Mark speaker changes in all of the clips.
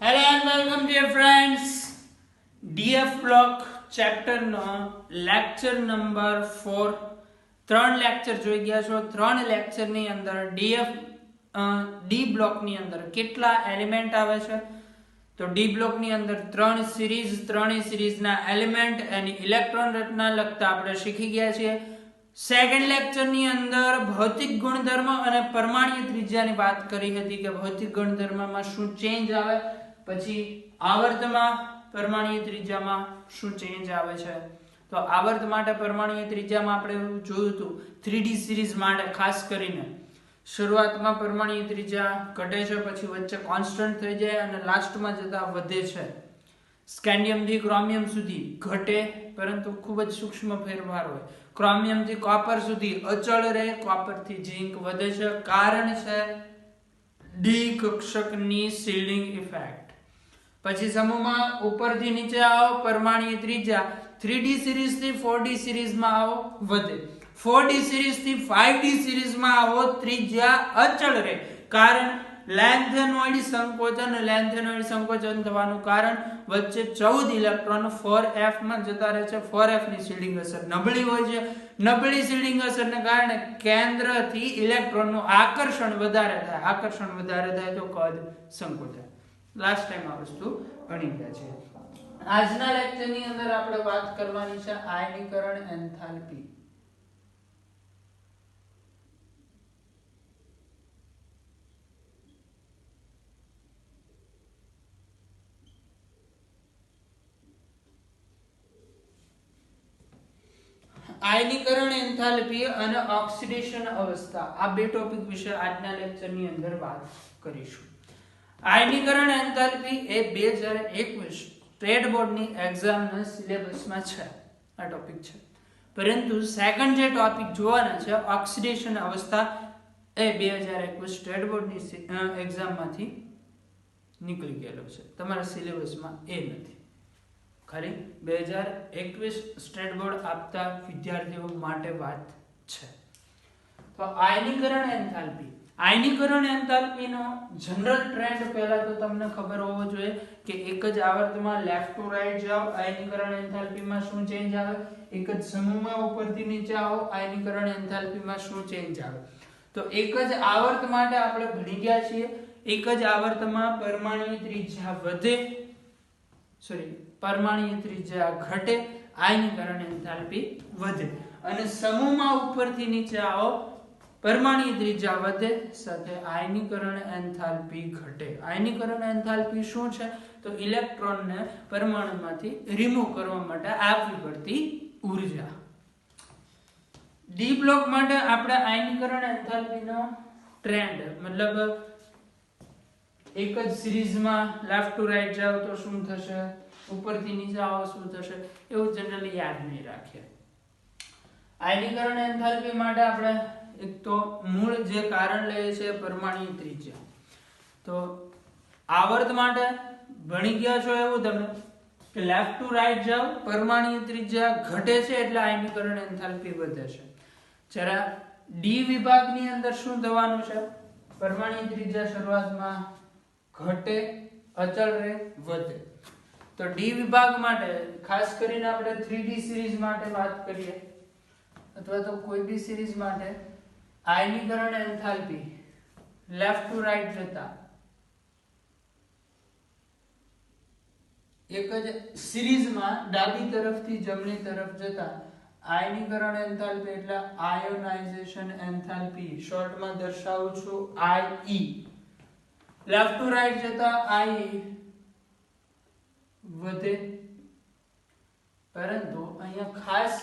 Speaker 1: Hello and welcome dear friends. DF block chapter no lecture number 4 ત્રણ lecture જોઈ ગયા છો. ત્રણ લેક્ચર ની અંદર ડી બ્લોક ની અંદર કેટલા એલિમેન્ટ આવે છે? તો ડી બ્લોક ની અંદર ત્રણ સિરીઝ ના એલિમેન્ટ અને ઇલેક્ટ્રોન રચના લગતા આપણે શીખી ગયા છીએ. સેકન્ડ લેક્ચર ની અંદર ભૌતિક ગુણધર્મ અને પરમાણ્વીય ત્રિજ્યાની વાત કરી હતી કે ભૌતિક ગુણધર્મમાં શું ચેન્જ આવે, પછી આવર્તમાં પરમાણ્વીય ત્રિજ્યામાં શું ચેન્જ આવે છે. તો આવર્ત માટે પરમાણ્વીય ત્રિજ્યામાં આપણે એવું જોયું હતું 3D સિરીઝ માટે ખાસ કરીને શરૂઆતમાં પરમાણ્વીય ત્રિજ્યા ઘટે છે, પછી વચ્ચે કોન્સ્ટન્ટ થઈ જાય અને લાસ્ટમાં જતા વધે છે. સ્કેન્ડિયમ થી ક્રોમિયમ સુધી ઘટે પરંતુ ખૂબ જ સૂક્ષ્મ ફેરફાર હોય. ક્રોમિયમ થી કોપર સુધી અચળ રહે, કોપર થી ઝિંક વધે છે. કારણ છે ડી કક્ષકની શિલ્ડિંગ ઇફેક્ટ. પછી સમૂહમાં ઉપરથી નીચે આવો પરમાણ્વીય ત્રિજ્યા 3D સિરીઝ થી 4D સિરીઝમાં આવો વધે, 4D સિરીઝ થી 5D સિરીઝમાં આવો ત્રિજ્યા અચળ રહે. કારણ લેન્થેનોઇડ સંકોચન થવાનું કારણ વચ્ચે 14 ઇલેક્ટ્રોન 4f માં જતા રહે છે. 4f ની શિલ્ડિંગ અસર નબળી હોય છે. નબળી શિલ્ડિંગ અસરને કારણે કેન્દ્રથી ઇલેક્ટ્રોનનું આકર્ષણ વધારે થાય તો કદ સંકોચાય. લાસ્ટ ટાઈમ આ વસ્તુ ભણી ગયા છે. આજના લેક્ચર ની અંદર આપણે વાત કરવાની છે આયનીકરણ એન્થાલ્પી. આયનીકરણ એન્થાલ્પી અને ઓક્સિડેશન અવસ્થા, આ બે ટોપિક વિશે આજના લેક્ચર ની અંદર વાત કરીશું. આયનીકરણ એન્થાલ્પી એ 2021 સ્ટેટ બોર્ડની એક્ઝામના સિલેબસમાં છે આ ટોપિક છે. પરંતુ સેકન્ડ જે ટોપિક જોવાના છે ઓક્સિડેશન અવસ્થા એ 2021 સ્ટેટ બોર્ડની એક્ઝામમાંથી નીકળી ગયેલો છે. તમારા સિલેબસમાં એ નથી. ખાલી 2021 સ્ટેટ બોર્ડ આપતા વિદ્યાર્થીઓ માટે વાત છે. તો આયનીકરણ એન્થાલ્પીનો જનરલ ટ્રેન્ડ પહેલા તો તમને ખબર હોવો જોઈએ કે એક જ આવર્તમાં લેફ્ટ ટુ રાઈટ જાઓ આયનીકરણ એન્થાલ્પીમાં શું ચેન્જ આવે, એક જ સમૂહમાં ઉપરથી નીચે આવો આયનીકરણ એન્થાલ્પીમાં શું ચેન્જ આવે. તો એક જ આવર્ત માટે આપણે ભણી ગયા છીએ. એક જ આવર્તમાં પરમાણ્વીય ત્રિજ્યા ઘટે, આયનીકરણ એન્થાલ્પી વધે. અને સમૂહમાં ઉપરથી નીચે આવો પરમાણ્વીય ત્રિજ્યા વધે સાથે આયનીકરણ એન્થાલ્પી ઘટે. આયનીકરણ એન્થાલ્પી શું છે? તો ઇલેક્ટ્રોનને પરમાણુમાંથી રિમૂવ કરવા માટે આપવી પડતી ઉર્જા. ડી બ્લોક માટે આપણે આયનીકરણ એન્થાલ્પીનો ટ્રેન્ડ મતલબ એક જ સિરીઝમાં લેફ્ટ ટુ રાઈટ જાવ તો શું થશે, ઉપરથી નીચે આવો શું થશે, એવું જનરલી યાદ નહીં રાખીએ. આયનીકરણ એન્થાલ્પી માટે આપણે એક તો મૂળ જે કારણ લઈએ છે પરમાણ્વીય ત્રિજ્યા. તો આવર્ત માટે ભણી ગયા છો એવું તમે કે લેફ્ટ ટુ રાઈટ જાવ પરમાણ્વીય ત્રિજ્યા ઘટે છે એટલે આયનીકરણ એન્થાલ્પી વધે છે. જરા ડી વિભાગની અંદર શું થવાનું છે? પરમાણ્વીય ત્રિજ્યા શરૂઆતમાં ઘટે, અચળ રહે, વધે. તો ડી વિભાગ માટે ખાસ કરીને આપણે 3D સિરીઝ માટે વાત કરીએ અથવા તો કોઈ બી સિરીઝ માટે આયનીકરણ એન્થાલ્પી લેફ્ટ ટુ રાઈટ જતા એક જ સિરીઝમાં ડાબી તરફથી જમણી તરફ જતા આયનીકરણ એન્થાલ્પી એટલે આયોનાઇઝેશન એન્થાલ્પી, શોર્ટમાં દર્શાવું છું IE. લેફ્ટ ટુ રાઈટ જતા IE વધે. પરંતુ અહીંયા ખાસ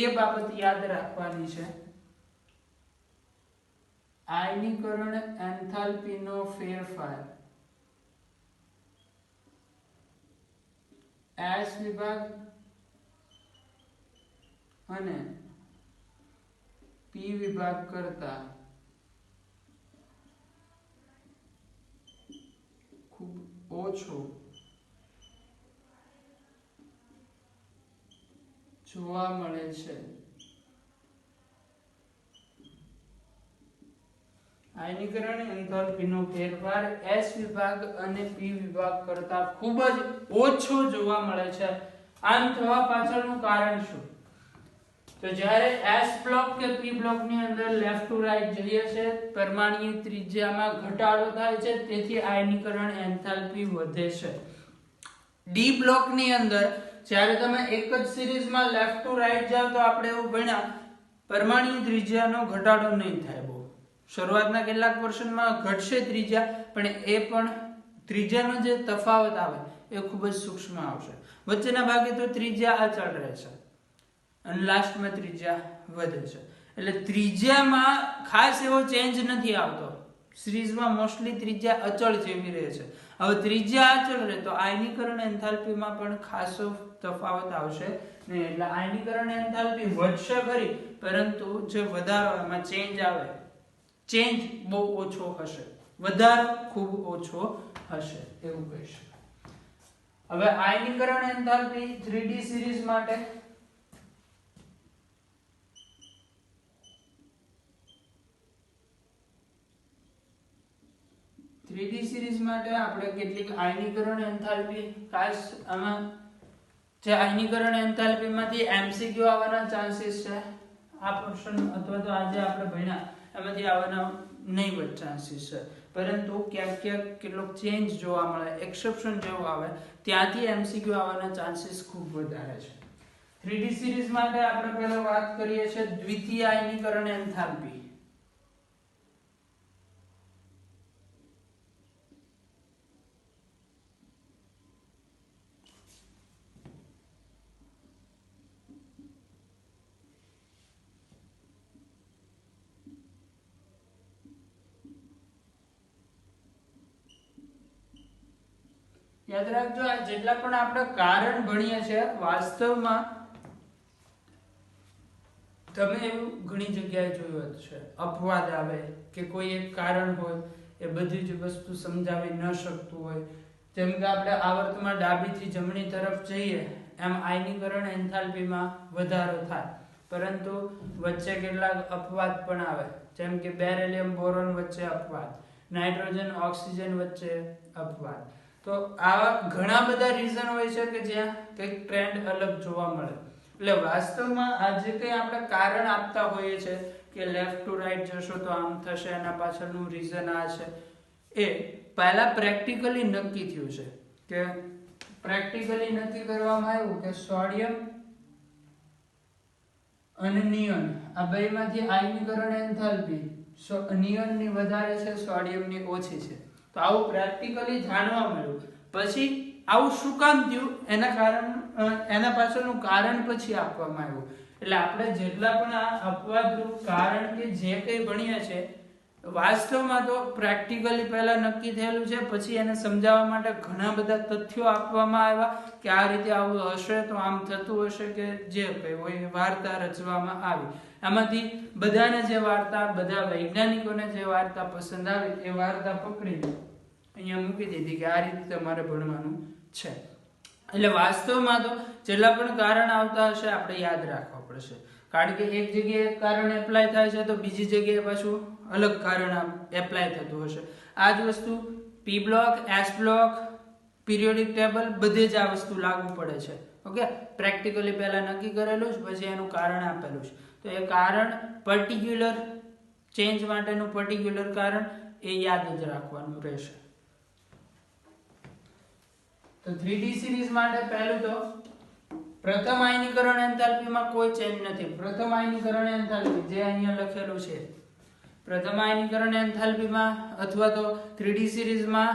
Speaker 1: એ બાબત યાદ રાખવાની છે, આયનીકરણ એન્થાલ્પીનો ફેરફાર S વિભાગ અને P વિભાગ કરતા ખૂબ ઓછો જોવા મળે છે. આયનીકરણ એન્થાલ્પીનો ફેરફાર S વિભાગ અને P વિભાગ કરતા ખૂબ જ ઓછો જોવા મળે છે. આમ થવા પાછળનું કારણ શું? તો જ્યારે S બ્લોક કે P બ્લોક ની અંદર લેફ્ટ ટુ રાઈટ જઈએ છે, પરમાણુની ત્રિજ્યામાં ઘટાડો થાય છે, તેથી આયનીકરણ એન્થાલ્પી વધે છે. D બ્લોક ની અંદર જ્યારે તમે એક જ સિરીઝમાં લેફ્ટ ટુ રાઈટ જાવ તો આપણે એવું ભણ્યા પરમાણુની ત્રિજ્યાનો ઘટાડો નહીં થાય. બહુ શરૂઆતના કેટલાક વર્ષનમાં ઘટશે ત્રિજ્યા, પણ એ પણ ત્રિજ્યાનો જે તફાવત આવે એ ખૂબ જ સૂક્ષ્મ આવશે. વચ્ચેના ભાગે તો ત્રિજ્યા અચળ રહે છે અને લાસ્ટમાં ત્રિજ્યા વધે છે. એટલે ત્રિજ્યામાં ખાસ એવો ચેન્જ નથી આવતો. સિરીઝમાં મોસ્ટલી ત્રિજ્યા અચળ જેવી રહે છે. હવે ત્રિજ્યા અચળ રહે તો આયનીકરણ એન્થાલ્પીમાં પણ ખાસો તફાવત આવશે નહીં. એટલે આયનીકરણ એન્થાલ્પી વધશે ખરી, પરંતુ જે વધારો એમાં ચેન્જ આવે, ચેન્જ બહુ ઓછો હશે, વધારો ખૂબ ઓછો હશે એવું કહી શકાય. હવે આયનીકરણ એન્થાલ્પી 3D સિરીઝ માટે આપણે કેટલીક આયનીકરણ એન્થાલ્પી ખાસ આમાં જે આયનીકરણ એન્થાલ્પીમાંથી MCQ આવવાના ચાન્સીસ છે. આ પોર્શન અથવા તો આજે આપણે ભણ્યા એમાંથી આવવાના નહીવત ચાન્સીસ છે, પરંતુ ક્યાંક ક્યાંક કેટલોક ચેન્જ જોવા મળે, એક્સેપ્શન જેવું આવે, ત્યાંથી MCQ આવવાના ચાન્સીસ ખૂબ વધારે છે. 3D સિરીઝ માટે આપણે પહેલા વાત કરીએ છીએ દ્વિતીય આયનીકરણ એન્થાલ્પી. યાદ રાખજો, આ જેટલા પણ આપણે કારણ ભણીએ છીએ વાસ્તવમાં તમે એવું ઘણી જગ્યાએ જોયું છે, અપવાદ આવે કે કોઈ એક કારણ હોય એ બધી જ વસ્તુ સમજાવી ન શકતું હોય. જેમ કે આપણે આવર્તમાં ડાબીથી જમણી તરફ જઈએ એમ આયનીકરણ એન્થાલ્પીમાં વધારો થાય, પરંતુ વચ્ચે કેટલાક અપવાદ પણ આવે. જેમ કે બેરિલિયમ બોરોન વચ્ચે અપવાદ, નાઇટ્રોજન ઓક્સિજન વચ્ચે અપવાદ. તો આવા ઘણા બધા રીઝન હોય છે કે જ્યાં કંઈક ટ્રેન્ડ અલગ જોવા મળે. એટલે વાસ્તવમાં આ જે કંઈ આપણે કારણ આપતા હોઈએ છે કે લેફ્ટ ટુ રાઈટ જશો તો આમ થશે, એના પાછળનું રીઝન આ છે, એ પહેલા પ્રેક્ટિકલી નક્કી થયું છે. કે પ્રેક્ટિકલી નક્કી કરવામાં આવ્યું કે સોડિયમ અને નિયોન આ બેમાંથી આયનીકરણ એન્થાલ્પી નિયોનની વધારે છે, સોડિયમની ઓછી છે. તો આવું પ્રેક્ટિકલી જાણવા મળ્યું. પછી આવું શું કામ થયું એના પાછળનું કારણ પછી આપવામાં આવ્યું. એટલે આપણે જેટલા પણ આ અપવાદરૂપ કારણ કે જે કંઈ ભણીએ છે વાસ્તવમાં તો પ્રેક્ટિકલી પહેલા નક્કી થયેલું છે, પછી એને સમજાવવા માટે ઘણા બધા તથ્યો આપવામાં આવ્યા કે આ રીતે આવું હશે તો આમ થતું હશે, કે જે કંઈ હોય વાર્તા રચવામાં આવી. આમાંથી બધાને જે વાર્તા, બધા વૈજ્ઞાનિકોને જે વાર્તા પસંદ આવી એ વાર્તા પકડીને અહીંયા મૂકી દીધી કે આ રીતે તમારે ભણવાનું છે. એટલે વાસ્તવમાં તો જેટલા પણ કારણ આવતા હશે આપણે યાદ રાખવા પડશે, કારણ કે એક જગ્યાએ એક કારણ એપ્લાય થાય છે તો બીજી જગ્યાએ પાછું અલગ કારણ એપ્લાય થતું હશે. આ જ વસ્તુ P block, S block, periodic table બધે જ આ વસ્તુ લાગુ પડે છે. ઓકે, પ્રેક્ટિકલી પહેલા નક્કી કરેલું છે, પછી એનું કારણ આપેલું છે. તો એ કારણ પર્ટિક્યુલર ચેન્જ માટેનું પર્ટિક્યુલર કારણ એ યાદ જ રાખવાનું રહેશે. તો 3D સિરીઝ માટે પહેલું તો પ્રથમ આયનીકરણ એન્થાલ્પીમાં કોઈ ચેન્જ નથી. પ્રથમ આયનીકરણ એન્થાલ્પી જે અહીંયા લખેલું છે, પ્રથમ આયનીકરણ એન્થાલ્પીમાં અથવા તો 3D સિરીઝમાં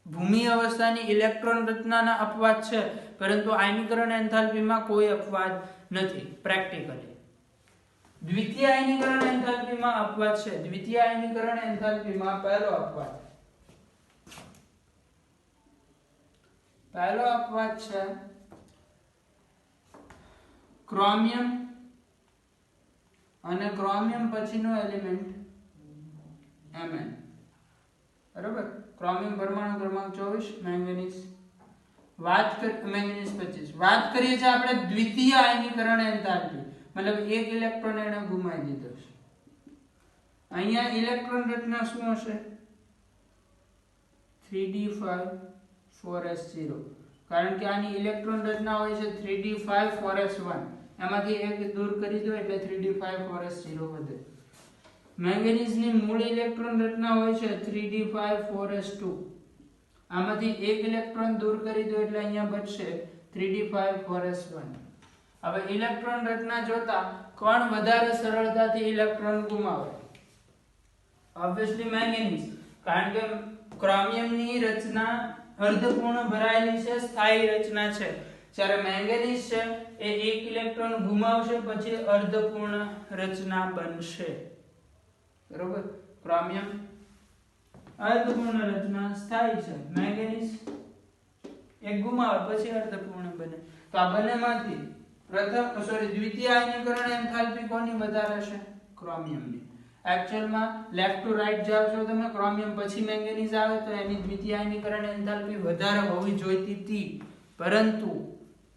Speaker 1: ભૂમિ અવસ્થાની ઇલેક્ટ્રોન રચનાના અપવાદ છે, પરંતુ આયનીકરણ એન્થાલ્પીમાં કોઈ અપવાદ નથી પ્રેક્ટિકલી. દ્વિતીય આયનીકરણ એન્થાલ્પીમાં અપવાદ છે. દ્વિતીય આયનીકરણ એન્થાલ્પીમાં પહેલો અપવાદ છે ક્રોમિયમ અને ક્રોમિયમ પછીનો એલિમેન્ટ Mn. બરાબર, ક્રોમિયમ પરમાણુ ક્રમાંક 24, મેંગેનીઝ મેંગેનીઝ 25. વાત કરીએ છીએ આપણે દ્વિતીય આયનીકરણ એન્થાલ્પી, મતલબ એક ઇલેક્ટ્રોન એને ગુમાવી દીધો છે અહીંયા ઇલેક્ટ્રોન રચના શું હશે 3d5 4s0 કારણ કે આની ઇલેક્ટ્રોન રચના હોય છે 3d5 4s1 એમાંથી એક દૂર કરી દો એટલે 3d5 4s0 વધે મેંગેનીઝ ની મૂળ ઇલેક્ટ્રોન રચના હોય છે 3d5 4s2 આમાંથી એક ઇલેક્ટ્રોન દૂર કરી દો એટલે અહીંયા બચશે 3d5 4s1 હવે ઇલેક્ટ્રોન રચના જોતા કોણ વધારે સરળતાથી ઇલેક્ટ્રોન ગુમાવે ઓબ્વિયસલી મેંગેનીઝ કારણ કે ક્રોમિયમની રચના અર્ધપૂર્ણ ભરાયેલી છે સ્થાયી રચના છે જ્યારે મેંગેનીઝ છે એ એક ઇલેક્ટ્રોન ગુમાવશે પછી અર્ધપૂર્ણ રચના બનશે બરોબર ક્રોમિયમ અર્ધપૂર્ણ રચના સ્થાયી છે મેંગેનીઝ એક ગુમાવે પછી અર્ધપૂર્ણ બને તો આ બંનેમાંથી દ્વિતીય આયનીકરણ એન્થાલ્પી કોની વધારે છે ક્રોમિયમની એકચ્યુઅલમાં લેફ્ટ ટુ રાઈટ જાવ છો તમે ક્રોમિયમ પછી મેંગેનીઝ આવે તો એની દ્વિતીય આયનીકરણ એન્થાલ્પી વધારે હોવી જોઈતી હતી પરંતુ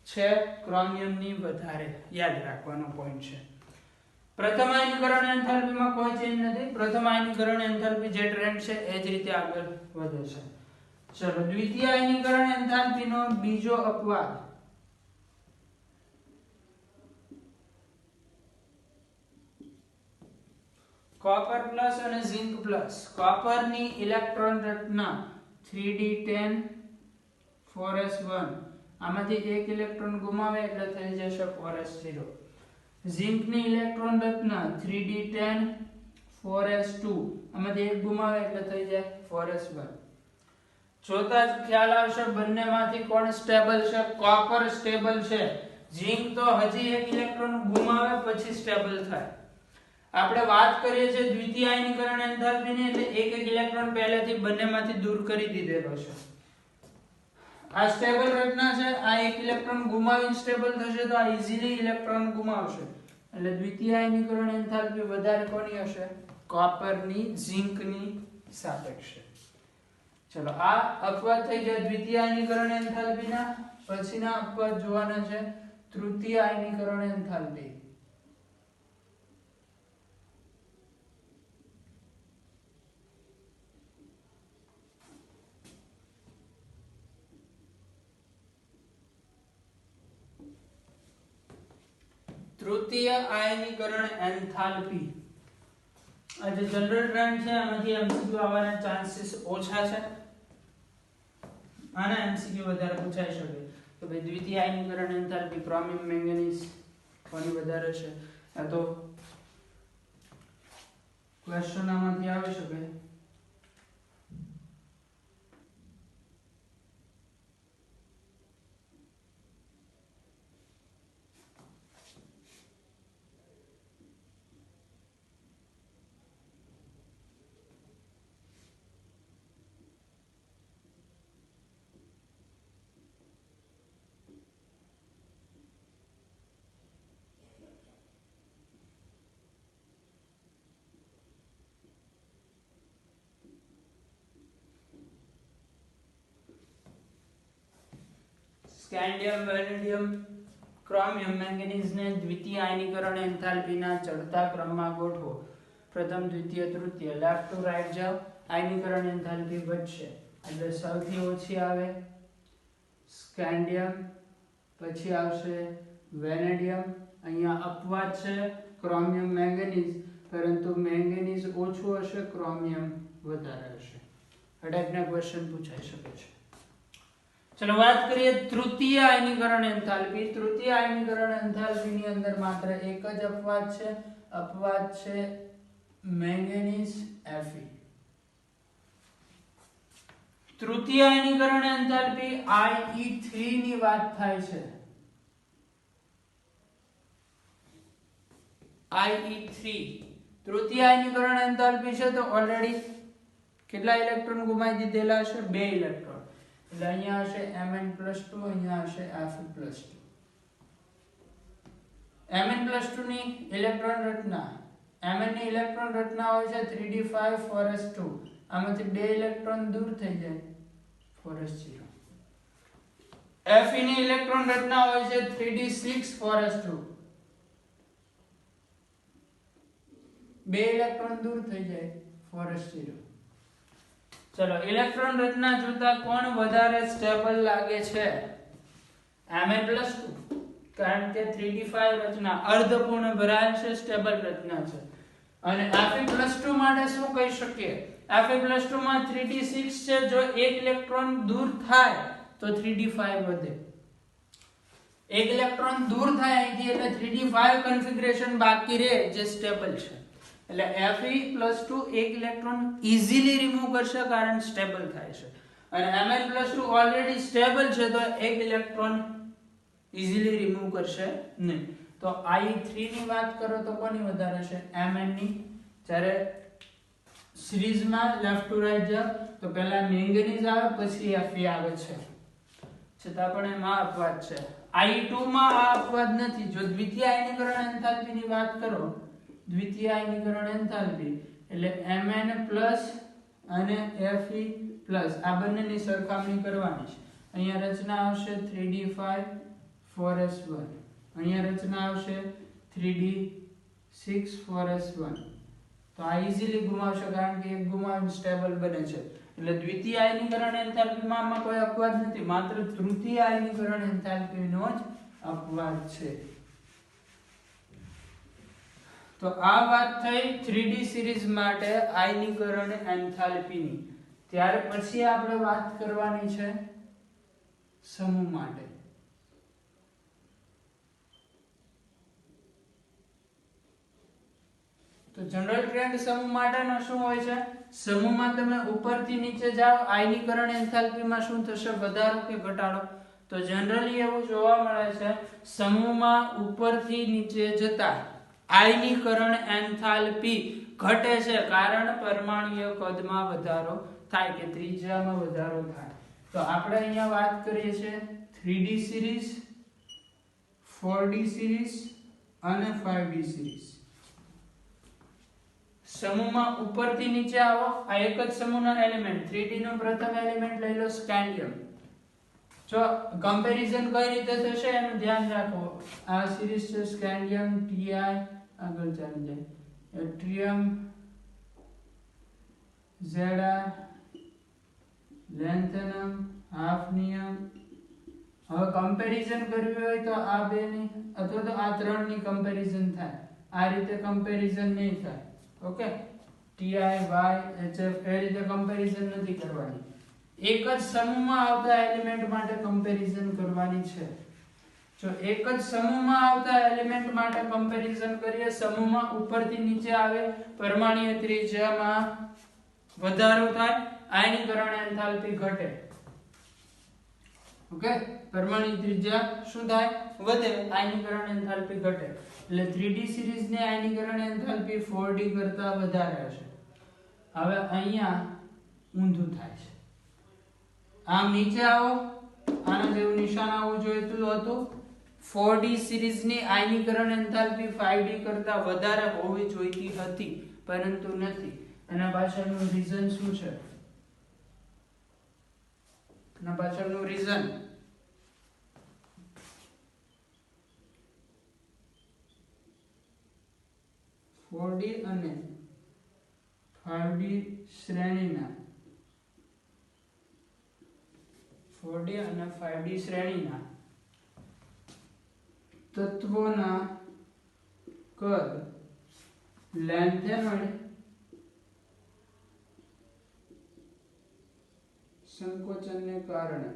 Speaker 1: છે ક્રોમિયમની વધારે યાદ રાખવાનો પોઈન્ટ છે પ્રથમ આયનીકરણ એન્થાલ્પીમાં કોઈ ચેન્જ નથી પ્રથમ આયનીકરણ એન્થાલ્પી જે ટ્રેન્ડ છે એ જ રીતે આગળ વધે છે ચલો દ્વિતીય આયનીકરણ એન્થાલ્પીનો બીજો અપવાદ કોપર પ્લસ અને ઝિંક પ્લસ કોપરની ઇલેક્ટ્રોન રચના 3d10 4s1 આમાંથી એક ઇલેક્ટ્રોન ગુમાવે એટલે થઈ જશે 4s0 ઝિંકની ઇલેક્ટ્રોન રચના 3d10 4s2 આમાંથી એક ગુમાવે એટલે થઈ જાય 4s1 જોતા જ ખ્યાલ આવશે બંનેમાંથી કોણ સ્ટેબલ છે કોપર સ્ટેબલ છે ઝિંક તો હજી એક ઇલેક્ટ્રોન ગુમાવે પછી સ્ટેબલ થાય આપણે વાત કરીએ છીએ દ્વિતીય આયનીકરણ એન્થાલ્પીની એટલે એક ઇલેક્ટ્રોન પહેલેથી બંનેમાંથી દૂર કરી દીધેલો છે આ સ્ટેબલ રચના છે આ એક ઇલેક્ટ્રોન ગુમાવીને સ્ટેબલ થશે તો આ ઈઝીલી ઇલેક્ટ્રોન ગુમાવશે એટલે દ્વિતીય આયનીકરણ એન્થાલ્પી વધારે કોની હશે કોપરની ઝિંકની સાપેક્ષે ચલો આ અપવાદ થઈ ગયા દ્વિતીય આયનીકરણ એન્થાલ્પીના પછીના અપવાદ જોવાના છે તૃતીય આયનીકરણ એન્થાલ્પી તૃતીય આયનીકરણ એન્થાલ્પી આ જે જનરલ ટ્રેન્ડ છે આમાંથી એમસીક્યુ આવવાના ચાન્સીસ ઓછા છે આના એમસીક્યુ વધારે પૂછાઈ શકે તો ભાઈ દ્વિતીય આયનીકરણ એન્થાલ્પી ક્રોમિયમ મેંગેનીઝ કોની વધારે છે આ તો ક્વેશ્ચન આમાંથી આવી શકે સ્કેન્ડિયમ વેનેડિયમ ક્રોમિયમ મેંગેનીઝ ને દ્વિતીય આયનીકરણ એન્થાલ્પીના ચડતા ક્રમમાં ગોઠવો પ્રથમ દ્વિતીય તૃતીય લેફ્ટ ટુ રાઈટ જાવ આયનીકરણ એન્થાલ્પી વધશે એટલે સૌથી ઓછી આવે સ્કેન્ડિયમ પછી આવશે વેનેડિયમ અહીંયા અપવાદ છે ક્રોમિયમ મેંગેનીઝ પરંતુ મેંગેનીઝ ઓછું હશે ક્રોમિયમ વધારે હશે આ ટાઈપના ક્વેશ્ચન પૂછાઈ શકે છે ચલો વાત કરીએ તૃતીય આયનીકરણ એન્થાલ્પી તૃતીય આયનીકરણ એન્થાલ્પીની અંદર માત્ર એક જ અપવાદ છે મેંગેનીઝ Fe તૃતીય આયનીકરણ એન્થાલ્પી IE3 ની વાત થાય છે IE3 તૃતીય આયનીકરણ એન્થાલ્પી છે તો ઓલરેડી કેટલા ઇલેક્ટ્રોન ગુમાવી દીધેલા છે બે ઇલેક્ટ્રોન એટલે અહીંયા હશે Mn+2 અહીંયા હશે Fe+2 Mn+2 ની ઇલેક્ટ્રોન રચના Mn ની ઇલેક્ટ્રોન રચના હોય છે 3d5 4s2 આમાંથી બે ઇલેક્ટ્રોન દૂર થઈ જાય 4s0 Fe ની ઇલેક્ટ્રોન રચના હોય છે 3d6 4s2 2 ઇલેક્ટ્રોન દૂર થઈ જાય 4s0. ચલો ઇલેક્ટ્રોન રચના જોતા કોણ વધારે સ્ટેબલ લાગે છે? Mn+2 કારણ કે 3d5 રચના અર્ધપૂર્ણ ભરાયેલ છે, સ્ટેબલ રચના છે. અને Fe+2 માટે શું કહી શકીએ? Fe+2 માં 3d6 છે, જો એક ઇલેક્ટ્રોન દૂર થાય તો 3d5 વધે. એક ઇલેક્ટ્રોન દૂર થાય અહીંથી એટલે 3d5 કન્ફિગરેશન બાકી રહે જે સ્ટેબલ છે. એટલે Fe+2 એક ઇલેક્ટ્રોન ઈઝીલી રિમૂવ કરશે કારણ સ્ટેબલ થાય છે. અને Mn+2 ઓલરેડી સ્ટેબલ છે તો એક ઇલેક્ટ્રોન ઈઝીલી રિમૂવ કરશે નહીં. તો I3 ની વાત કરો તો કોની વધારે છે? Mn ની. જ્યારે સિરીઝમાં લેફ્ટ ટુ રાઈટ જાવ તો પહેલા મેંગનીઝ આવે પછી Fe આવે છે. છતાં પણ એમાં અપવાદ છે. I2 માં આ અપવાદ નથી. જો દ્વિતીય આયનીકરણ એન્થાલ્પી ની વાત કરો, દ્વિતીય આયનીકરણ એન્થાલ્પી એટલે Mn+ અને Fe+ આ બંનેની સરખામણી કરવાની છે. અહીંયા રચના આવશે 3d5 4s1, અહીંયા રચના આવશે 3d6 4s1. તો આ ઈઝીલી ગુમાવશે કારણ કે એક ગુમાવીને સ્ટેબલ બને છે. એટલે દ્વિતીય આયનીકરણ એન્થાલ્પીમાં આમાં કોઈ અપવાદ નથી, માત્ર તૃતીય આયનીકરણ એન્થાલ્પીનો જ અપવાદ છે. તો આ વાત થઈ 3D સિરીઝ માટે આયનીકરણ એન્થાલ્પીની. ત્યાર પછી આપણે વાત કરવાની છે સમૂહ માટે. તો જનરલ ટ્રેન્ડ સમૂહ માટેનો શું હોય છે? સમૂહમાં તમે ઉપરથી નીચે જાઓ, આયનીકરણ એન્થાલ્પીમાં શું થશે? વધારો કે ઘટાડો? તો જનરલી એવું જોવા મળે છે સમૂહમાં ઉપરથી નીચે જતા આયનીકરણ એન્થાલ્પી ઘટે છે કારણ પરમાણુય કદમાં વધારો થાય કે ત્રિજ્યામાં વધારો થાય. તો આપણે અહીંયા વાત કરીએ છીએ 3D સિરીઝ, 4D સિરીઝ અને 5D સિરીઝ. સમૂહમાં ઉપરથી નીચે આવો, આ એક જ સમૂહનો એલિમેન્ટ 3D નો પ્રથમ એલિમેન્ટ લઈ લો સ્કેન્ડિયમ. જો કમ્પેરિઝન કઈ રીતે થશે એનું ધ્યાન રાખો. આ સિરીઝ છે સ્કેન્ડિયમ, Ti આગળ ચાલી જાય, એટ્રિયમ, Zi, લેન્થેનમ, હાફનિયમ. હવે કમ્પેરિઝન કરવી હોય તો આ બે ની અથવા તો આ ત્રણ ની કમ્પેરિઝન થાય. આ રીતે કમ્પેરિઝન નહીં થાય. ઓકે, Ti, Y, HF એ રીતે કમ્પેરિઝન નથી કરવાની. એક જ સમૂહમાં આવતા એલિમેન્ટ માટે કમ્પેરિઝન કરવાની છે. જો એક જ સમૂહમાં આવતા એલિમેન્ટ માટે કમ્પેરિઝન કરીએ, સમૂહમાં ઉપરથી નીચે આવે, પરમાણુય ત્રિજ્યામાં વધારો થાય, આયનીકરણ એન્થાલ્પી ઘટે. ઓકે, પરમાણુ ત્રિજ્યા શું થાય? વધે, આયનીકરણ એન્થાલ્પી ઘટે. એટલે 3D સિરીઝ ની આયનીકરણ એન્થાલ્પી 4D કરતા વધારે હશે. હવે અહીંયા ઊંધું થાય છે. આમ નીચે આવો, આના જેવું નિશાન આવવું જોઈતું હતું. 4D સિરીઝ ની આયનીકરણ એન્થાલ્પી 5D કરતા વધારે હોવી જોઈતી હતી, પરંતુ નથી. એના પાછળનું રીઝન શું છે? એના પાછળનું રીઝન ,4D અને 5D શ્રેણીના 4D અને 5D શ્રેણીના તત્વોના કદ લેન્થેનોઇડ સંકોચનને કારણે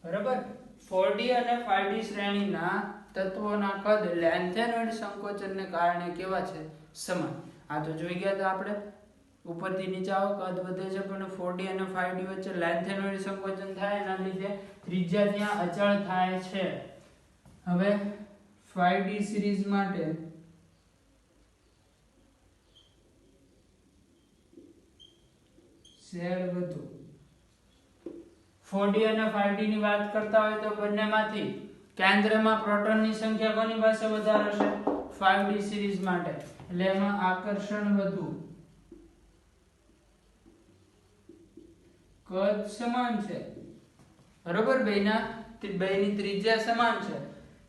Speaker 1: બરાબર. 4D અને 5D શ્રેણીના તત્વોના કદ લેન્થેનોઇડ સંકોચનને કારણે કેવા છે? સમાન. આ તો જોઈ ગયા હતા આપણે. ઉપરથી નીચે આવો, કદ વધે છે પણ 4D અને 5D વચ્ચે લેન્થેનોઇડ સંકોચન થાય, એના લીધે ત્રિજ્યા ત્યાં અચળ થાય છે. હવે 5D સિરીઝ માટે શેર વધુ. 4D અને 5D ની વાત કરતા હોય તો બંનેમાંથી કેન્દ્રમાં પ્રોટોનની સંખ્યા કોની પાસે વધારે હશે? 5D સિરીઝ માટે. એટલે એમાં આકર્ષણ વધુ, કદ સમાન છે, બરોબર, બેની ત્રિજ્યા સમાન છે.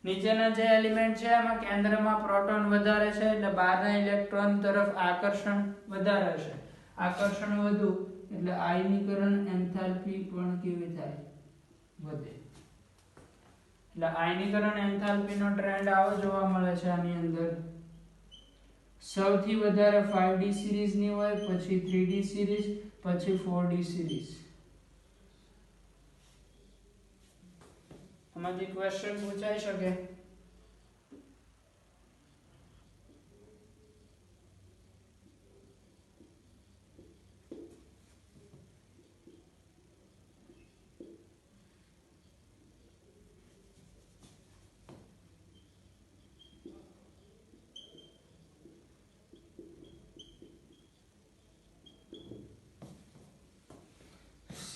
Speaker 1: નીચેના જે એલિમેન્ટ છે એમાં કેન્દ્રમાં પ્રોટોન વધારે છે એટલે બહારના ઇલેક્ટ્રોન તરફ આકર્ષણ વધારે છે. આકર્ષણ વધુ એટલે આયનીકરણ એન્થાલ્પી પણ કેવી થાય? વધે. એટલે આયનીકરણ એન્થાલ્પીનો ટ્રેન્ડ આવો જોવા મળે છે આની અંદર. સૌથી વધારે 5d સિરીઝ ની હોય, પછી 3d સિરીઝ, પછી 4d સિરીઝ. આમાંથી ક્વેશ્ચન પૂછાઈ શકે.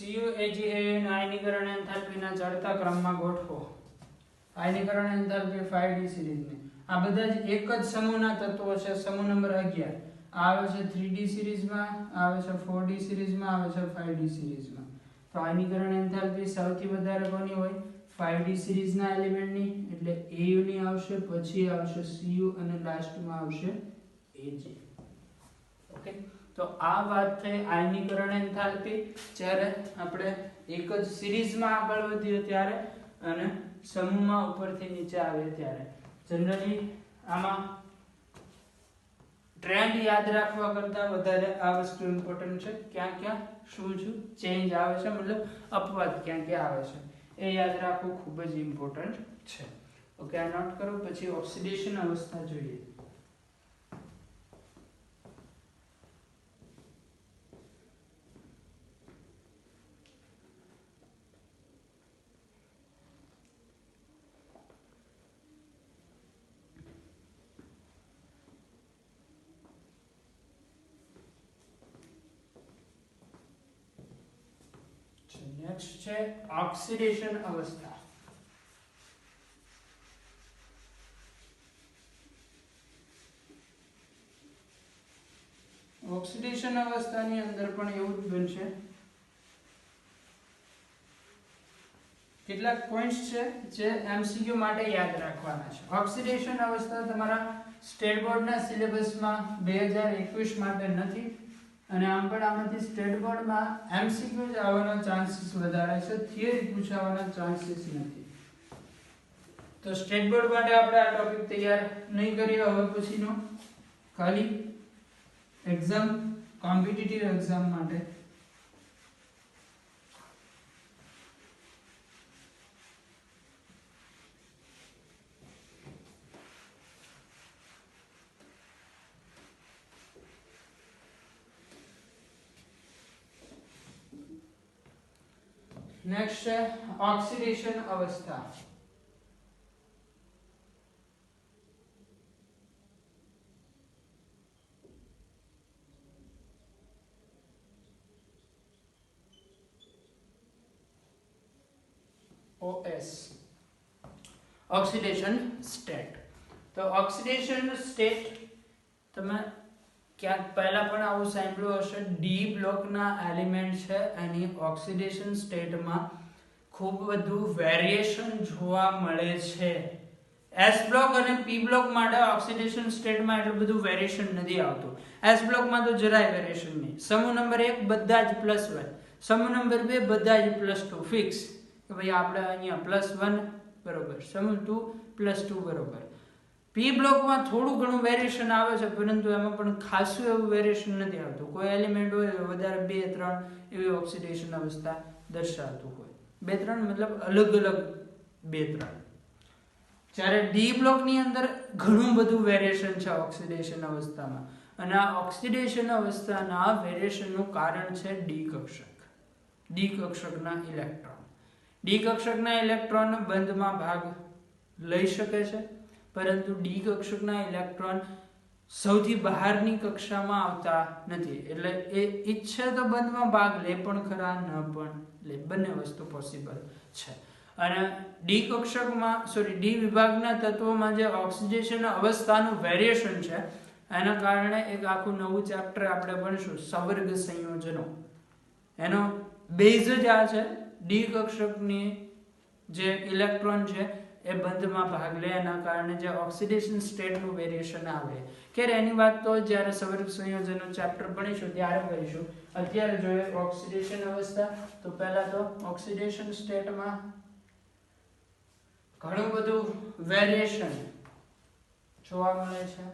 Speaker 1: CuAgAn આયનીકરણ એન્થાલ્પીના ચડતા ક્રમમાં ગોઠવો. આયનીકરણ એન્થાલ્પી 5d સિરીઝની. આ બધા જ એક જ સમૂહના તત્વો છે. સમૂહ નંબર 11 આવે છે 3d સિરીઝમાં, આવે છે 4d સિરીઝમાં, આવે છે 5d સિરીઝમાં. તો આયનીકરણ એન્થાલ્પી સૌથી વધારે કોની હોય? 5d સિરીઝના એલિમેન્ટની, એટલે Au ની આવશે, પછી આવશે Cu અને લાસ્ટમાં આવશે Ag. ઓકે, તો આ વાત થઈ આયનીકરણ એન્થાલ્પી જ્યારે આપણે એક જ સિરીઝમાં આગળ વધીએ ત્યારે અને સમૂહમાં ઉપરથી નીચે આવે ત્યારે. જનરલી આમાં ટ્રેન્ડ યાદ રાખવા કરતા વધારે આ વસ્તુ ઇમ્પોર્ટન્ટ છે. ક્યાં ક્યાં શું ચેન્જ આવે છે, મતલબ અપવાદ ક્યાં ક્યાં આવે છે એ યાદ રાખવું ખૂબ જ ઇમ્પોર્ટન્ટ છે. ઓકે, આ નોટ કરો. પછી ઓક્સિડેશન અવસ્થા જોઈએ. નેક્સ્ટ છે ઓક્સિડેશન અવસ્થા. ઓક્સિડેશન અવસ્થાની અંદર પણ એવું જ બનશે. કેટલાક પોઈન્ટ્સ છે જે એમસીક્યુ માટે યાદ રાખવાના છે. ઓક્સિડેશન અવસ્થા તમારા સ્ટેટ બોર્ડના સિલેબસમાં 2021 માટે નથી, અને આમ પણ આમાંથી સ્ટેટ બોર્ડમાં એમસીક્યુ જ આવવાના ચાન્સીસ વધારે છે, થિયરી પૂછાવાના ચાન્સીસ નથી. તો સ્ટેટ બોર્ડ માટે આપણે આ ટોપિક તૈયાર નહીં કરીએ હવે પછીનો, ખાલી એક્ઝામ, કોમ્પિટિટિવ એક્ઝામ માટે. નેક્સ્ટ છે ઓક્સિડેશન અવસ્થા. OS, oxidation state. તો ઓક્સિડેશન સ્ટેટ તમે ક્યાંક પહેલા પણ આવું સાંભળ્યું હશે. ડી બ્લોકના એલિમેન્ટ છે એની ઓક્સિડેશન સ્ટેટમાં ખૂબ બધું વેરિએશન જોવા મળે છે. એસ બ્લોક અને પી બ્લોક માટે ઓક્સિડેશન સ્ટેટમાં એટલું બધું વેરિએશન નથી આવતું. એસ બ્લોકમાં તો જરાય વેરિએશન નહીં. સમૂહ નંબર 1 બધા જ +1, સમૂહ નંબર 2 બધા જ +2 ફિક્સ, કે ભાઈ આપણે અહીંયા +1 બરોબર, સમૂહ 2 +2 બરોબર. પી બ્લોકમાં થોડું ઘણું વેરિએશન આવે છે, પરંતુ એમાં પણ ખાસું એવું વેરિએશન નથી આવતું. કોઈ એલિમેન્ટ હોય તો વધારે 2-3 એવી ઓક્સિડેશન અવસ્થા દર્શાવતું હોય. 2-3 મતલબ અલગ અલગ 2-3. જ્યારે ડી બ્લોકની અંદર ઘણું બધું વેરિએશન છે ઓક્સિડેશન અવસ્થામાં, અને આ ઓક્સિડેશન અવસ્થાના વેરિએશનનું કારણ છે ડી કક્ષક, ડી કક્ષકના ઇલેક્ટ્રોન. ડી કક્ષકના ઇલેક્ટ્રોન બંધમાં ભાગ લઈ શકે છે, પરંતુ ડી કક્ષકના ઇલેક્ટ્રોન સૌથી બહારની કક્ષામાં આવતા નથી. એટલે એ ઈચ્છે તો બંધમાં ભાગ લે પણ ખરા, ન પણ લે, બંને વસ્તુ પોસિબલ છે. અને ડી કક્ષકમાં ડી વિભાગના તત્વોમાં જે ઓક્સિડેશન અવસ્થાનું વેરિએશન છે એના કારણે એક આખું નવું ચેપ્ટર આપણે ભણીશું સવર્ગ સંયોજનો. એનો બેઝ જ આ છે. ડી કક્ષકની જે ઇલેક્ટ્રોન છે એ બંધમાં ભાગ લે એના કારણે જે ઓક્સિડેશન સ્ટેટનું વેરિએશન આવે કે એની વાત તો જ્યારે સવર્ગ સંયોજનનો ચેપ્ટર ભણીશું ત્યારે કરીશું. અત્યારે જોઈએ ઓક્સિડેશન અવસ્થા. તો પહેલા તો ઓક્સિડેશન સ્ટેટમાં ઘણું બધું વેરિએશન જોવા મળે છે.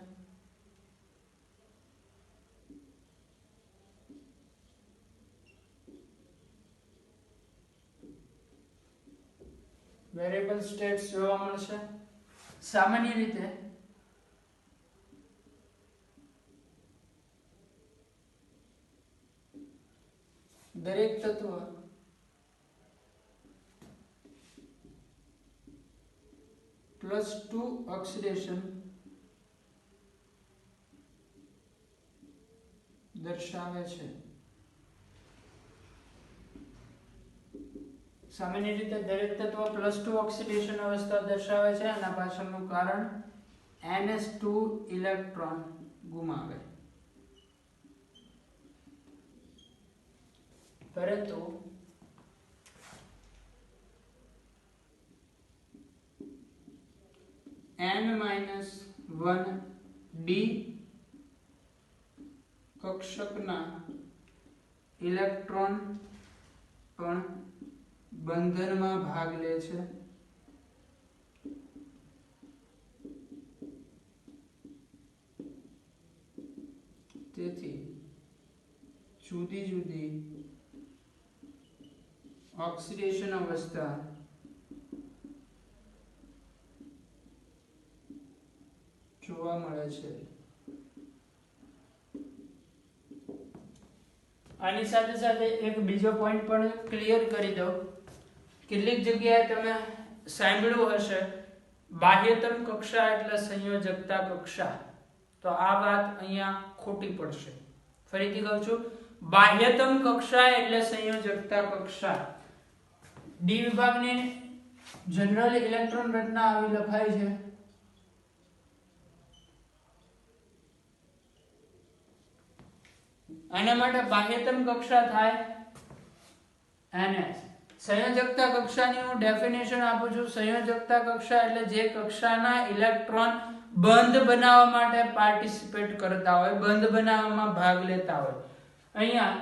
Speaker 1: વેરિયેબલ સ્ટેટ્સ જોવા મળશે. સામાન્ય રીતે દરેક તત્વ +2 ઓક્સિડેશન દર્શાવે છે. સામાન્ય રીતે દરેક તત્વ +2 ઓક્સિડેશન અવસ્થા દર્શાવે છે. આના પાછળનું કારણ NH2 ઇલેક્ટ્રોન ગુમાવે. પરંતુ N-1d કક્ષકના ઇલેક્ટ્રોન પણ બંધનમાં ભાગ લે છે. તેથી જુદી જુદી ઓક્સિડેશન અવસ્થા જોવા મળે છે. આની સાથે સાથે એક બીજો પોઈન્ટ પણ ક્લિયર કરી દઉં. કેટલીક જગ્યાએ તમે સાંભળ્યું હશે બાહ્યતમ કક્ષા એટલે સંયોજકતા કક્ષા. તો આ વાત અહીંયા ખોટી પડશે. ફરીથી કહું છું, બાહ્યતમ કક્ષા એટલે સંયોજકતા કક્ષા. ડી વિભાગની જનરલ ઇલેક્ટ્રોન રચના આવી લખાય છે. આના માટે બાહ્યતમ કક્ષા થાય NS. સંયોજકતા કક્ષાની હું ડેફિનેશન આપું છું. સંયોજકતા કક્ષા એટલે જે કક્ષાના ઇલેક્ટ્રોન બંધ બનાવવા માટે પાર્ટિસિપેટ કરતા હોય, બંધ બનાવવામાં ભાગ લેતા હોય. અહીંયા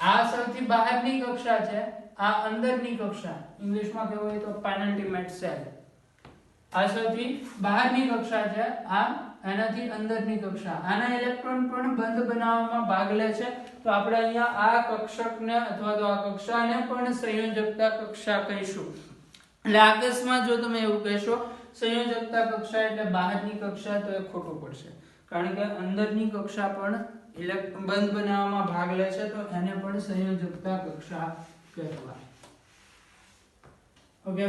Speaker 1: આ સૌથી બહારની કક્ષા છે, આ અંદરની કક્ષા. ઇંગ્લિશમાં કહેવું હોય તો પેનલ્ટીમેટ સેલ. આ સૌથી બહારની કક્ષા છે, આ એનાથી અંદરની કક્ષા. આના ઇલેક્ટ્રોન પણ બંધ બનાવવામાં ભાગ લે છે. તો આપણે અહીંયા આ કક્ષકને અથવા તો આ કક્ષાને પણ સંયોજકતા કક્ષા કહીશું. એટલે આકસ્માત જો તમે એવું કહેશો સંયોજકતા કક્ષા એટલે બહારની કક્ષા, તો એ ખોટું પડશે. કારણ કે અંદરની કક્ષા પણ ઇલેક્ટ્રોન બંધ બનાવવામાં ભાગ લે છે, તો એને પણ સંયોજકતા કક્ષા કહેવાય. ઓકે,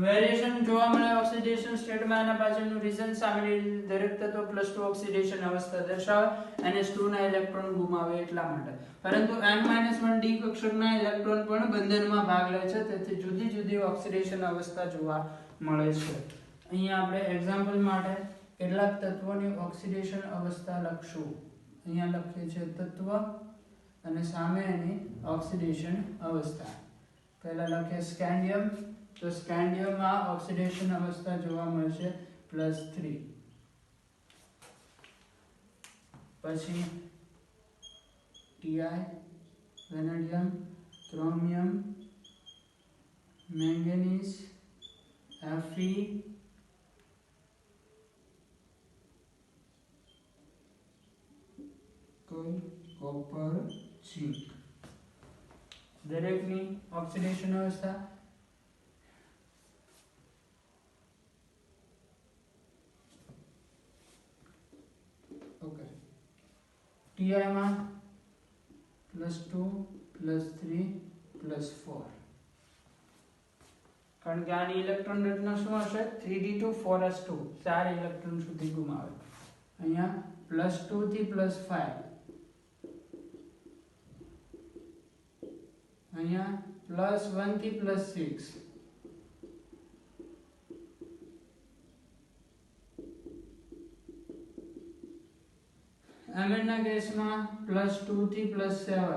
Speaker 1: વેરિએશન જોવા મળે ઓક્સિડેશન સ્ટેટમાં. આના પાછળનું રીઝન સામાન્ય રીતે દરેક તત્વ +2 ઓક્સિડેશન અવસ્થા દર્શાવે NH2 ના ઇલેક્ટ્રોન ગુમાવે એટલા માટે. પરંતુ N-1d કક્ષકના ઇલેક્ટ્રોન પણ બંધનમાં ભાગ લે છે. તેથી જુદી જુદી ઓક્સિડેશન અવસ્થા જોવા મળે છે. અહીંયા આપણે એક્ઝામ્પલ માટે કેટલાક તત્વોની ઓક્સિડેશન અવસ્થા લખશું. અહીંયા લખીએ છે તત્વ અને સામે એની ઓક્સિડેશન અવસ્થા. પહેલા લખીએ સ્કેન્ડિયમ. તો સ્કેન્ડિયમમાં ઓક્સિડેશન અવસ્થા જોવા મળશે +3. પછી Ti, vanadium, chromium, manganese, Fe, copper, zinc. દરેકની ઓક્સિડેશન અવસ્થા. ઓકે, Ti માં +2 +3 +4. કારણ કે આની ઇલેક્ટ્રોન રચના શું હશે? 3d2 4s2. 4 ઇલેક્ટ્રોન સુધી ગુમાવે. અહીંયા +2 થી +5. અહીંયા +1 થી +6. એમિડ ના કેસમાં +2 થી +7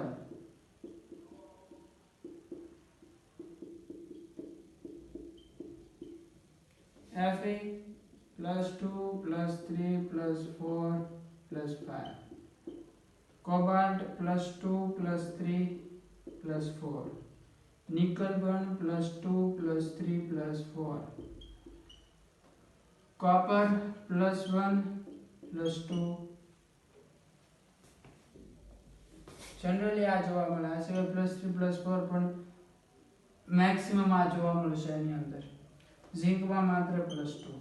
Speaker 1: Fe +2 +3 +4 +5 cobalt +2 +3 +4 nickel burn +2 +3 +4 copper +1 +2 generally आ જોવા મળે આ સિવાય +3 +4 પણ મેક્સિમમ આ જોવા મળશે એની અંદર ઝિંક માં માત્ર +2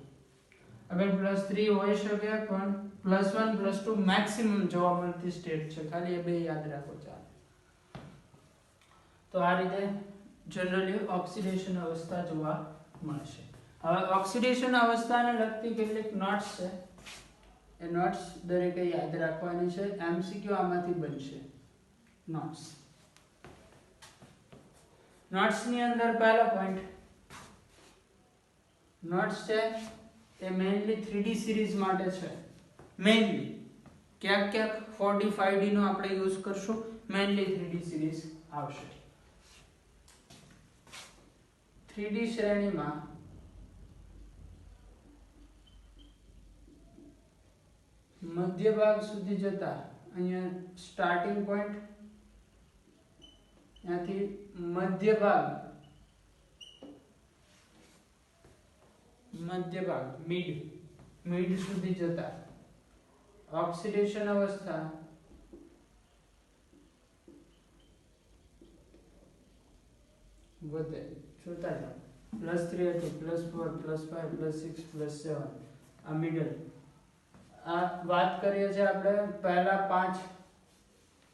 Speaker 1: અગર +3 હોઈ શકે પણ +1 +2 મેક્સિમમ જોવા મળતી સ્ટેટ છે ખાલી એ બે યાદ રાખો ચાલો તો આ રીતે જનરલી ઓક્સિડેશન અવસ્થા જોવા મળશે હવે ઓક્સિડેશન અવસ્થાને લગતી કેટલીક નોટ્સ છે એ નોટ્સ દરેકે યાદ રાખવાની છે એમસીક્યુ આમાંથી બનશે નોટ્સ ની અંદર પહેલો પોઈન્ટ નોટ્સ છે એ મેઇનલી 3D સિરીઝ માટે છે મેઇનલી ક્યાંક ક્યાંક 4D 5D નો આપણે યુઝ કરશું મેઇનલી 3D સિરીઝ આવશે 3D શ્રેણીમાં મધ્ય ભાગ સુધી જતા અહીંયા સ્ટાર્ટિંગ પોઈન્ટ ત્યાંથી મધ્ય ભાગ મિડ સુધી જતા ઓક્સિડેશન અવસ્થા વધે જોતા જાઓ +3 હતી +4 +5 +6 +7 આ મિડલ આ વાત કરીએ છીએ આપણે પહેલા 5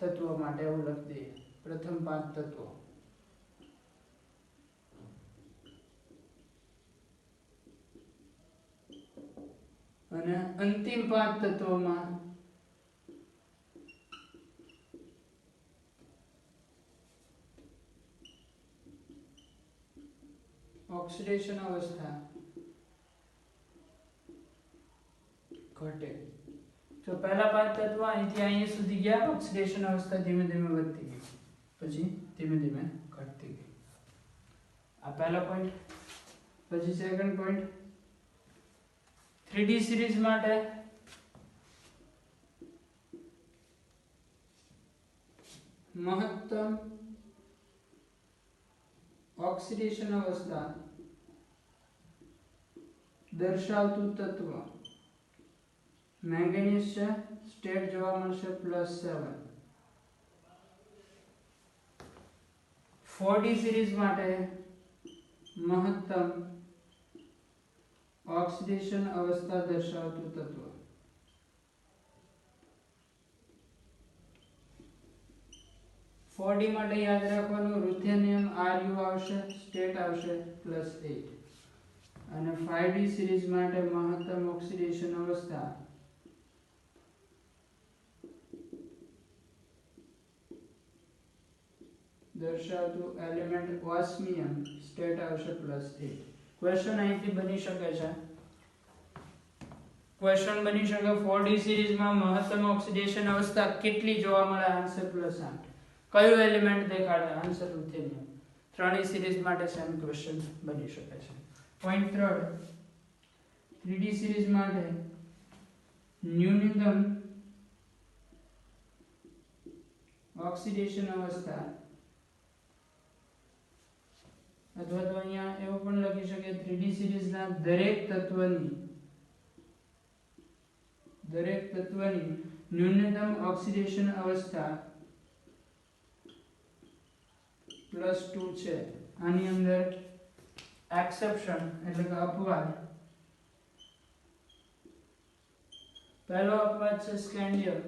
Speaker 1: તત્વો માટે એવું લખી દઈએ પ્રથમ 5 તત્વો અને અંતિમ 5 તત્વોમાં ઓક્સિડેશન અવસ્થા ઘટે જો પહેલા 5 તત્વો અહીંથી અહીં સુધી ગયા ઓક્સિડેશન અવસ્થા ધીમે ધીમે વધતી ગઈ પછી ધીમે ધીમે ઘટતી ગઈ આ પહેલો પોઈન્ટ પછી સેકન્ડ પોઈન્ટ 3D સિરીઝ માટે મહત્તમ ઓક્સિડેશન અવસ્થા દર્શાવતું તત્વ મેંગેનીઝ છે સ્ટેટ જોવા મળશે +7 4D સિરીઝ માટે મહત્તમ ઓક્સિડેશન અવસ્થા દર્શાવતું તત્વ डी માટે યાદ રાખવાનું રુથેનિયમ Ru આવશે સ્ટેટ આવશે +8 અને 5D સિરીઝ માટે મહત્તમ ઓક્સિડેશન અવસ્થા દર્શાવતું એલિમેન્ટ ઓસ્મિયમ સ્ટેટ આવશે +8 ક્વેશ્ચન અહીંથી બની શકે છે ક્વેશ્ચન બની શકે 4D સિરીઝમાં મહત્તમ ઓક્સિડેશન અવસ્થા કેટલી જોવા મળે આન્સર +8 કયું એલિમેન્ટ દેખાડે આન્સર રુથેનિયમ 3D સિરીઝ માટે સેમ ક્વેશ્ચન બની શકે છે પોઈન્ટ 3 3D સિરીઝ માટે ન્યૂનતમ ઓક્સિડેશન અવસ્થા અથવા તો અહીંયા એવું પણ લખી શકે 3D સિરીઝના દરેક તત્વની ન્યૂનતમ ઓક્સિડેશન અવસ્થા +2 છે આની અંદર એક્સેપ્શન એટલે કે અપવાદ પહેલો અપવાદ છે સ્કેન્ડિયમ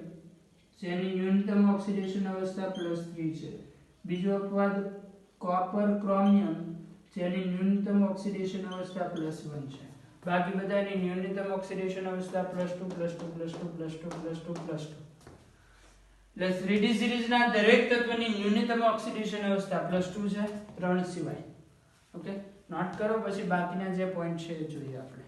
Speaker 1: જેની ન્યૂનતમ ઓક્સિડેશન અવસ્થા +3 છે બીજો અપવાદ કોપર ક્રોમિયમ જેની ન્યૂનતમ ઓક્સિડેશન અવસ્થા +1 છે બાકી બધાની ન્યૂનતમ ઓક્સિડેશન અવસ્થા +2 +2 +2 +2 +2 +2 એટલે 3D સિરીઝના દરેક તત્વની ન્યૂનતમ ઓક્સિડેશન અવસ્થા +2 છે ત્રણ સિવાય ઓકે નોટ કરો પછી બાકીના જે પોઈન્ટ છે એ જોઈએ આપણે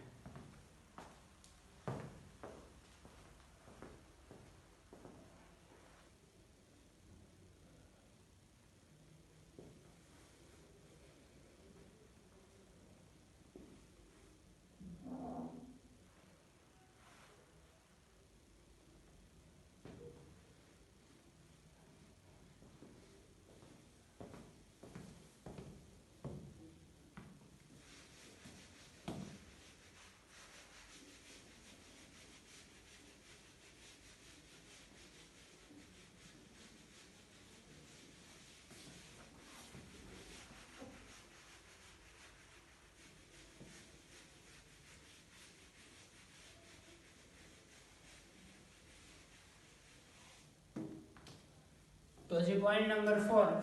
Speaker 1: પોઈન્ટ નંબર 4,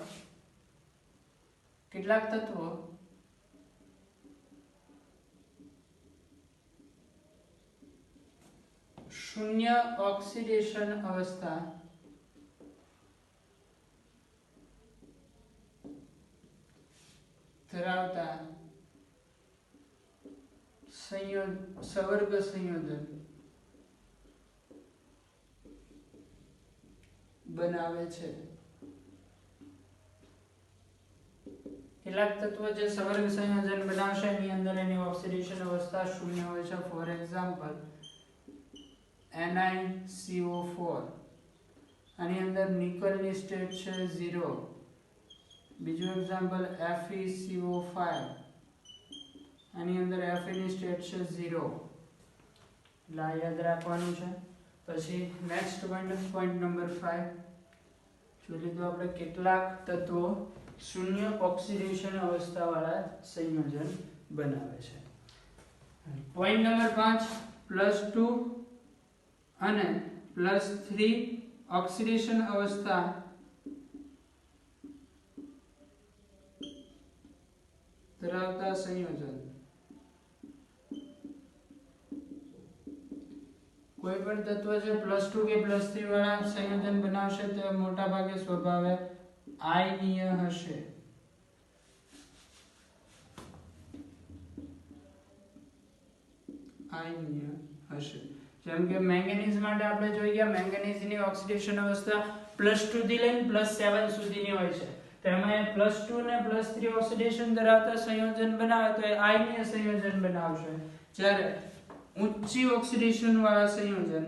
Speaker 1: કેટલાક તત્વો શૂન્ય ઓક્સિડેશન અવસ્થા ધરાવતા સવર્ગ સંયોજન બનાવે છે. કેટલાક તત્વો જે સવર્ગ સંયોજન બનાવશે એની અંદર એની ઓક્સિડેશન અવસ્થા શૂન્ય હોય છે. ફોર એક્ઝામ્પલ NiCO4, આની અંદર નિકલની સ્ટેટ છે 0. બીજું એક્ઝામ્પલ FeCO5, આની અંદર Fe ની સ્ટેટ છે 0. એટલે આ યાદ રાખવાનું છે. પછી નેક્સ્ટ પોઈન્ટ નંબર 5 જોઈ લીધું આપણે કેટલાક તત્વો શૂન્ય ઓક્સિડેશન અવસ્થાવાળા સંયોજન બનાવે છે. પોઈન્ટ નંબર 5 +2 અને +3 ઓક્સિડેશન અવસ્થા ધરાવતા સંયોજન. કોઈ પણ તત્વ જે +2 કે +3 વાળા સંયોજન બનાવશે તે મોટા ભાગે સ્વભાવે આયનીય હશે. આયનીય હશે. જેમ કે મેંગેનીઝ માટે આપણે જોઈ ગયા, મેંગેનીઝની ઓક્સિડેશન અવસ્થા +2 થી લઈને +7 સુધીની હોય છે. તો એમાં +2 ને +3 ઓક્સિડેશન ધરાવતા સંયોજન બનાવે તો એ આયનીય સંયોજન બનાવશે. જ્યારે ઉચ્ચ ઓક્સિડેશન વાળા સંયોજન,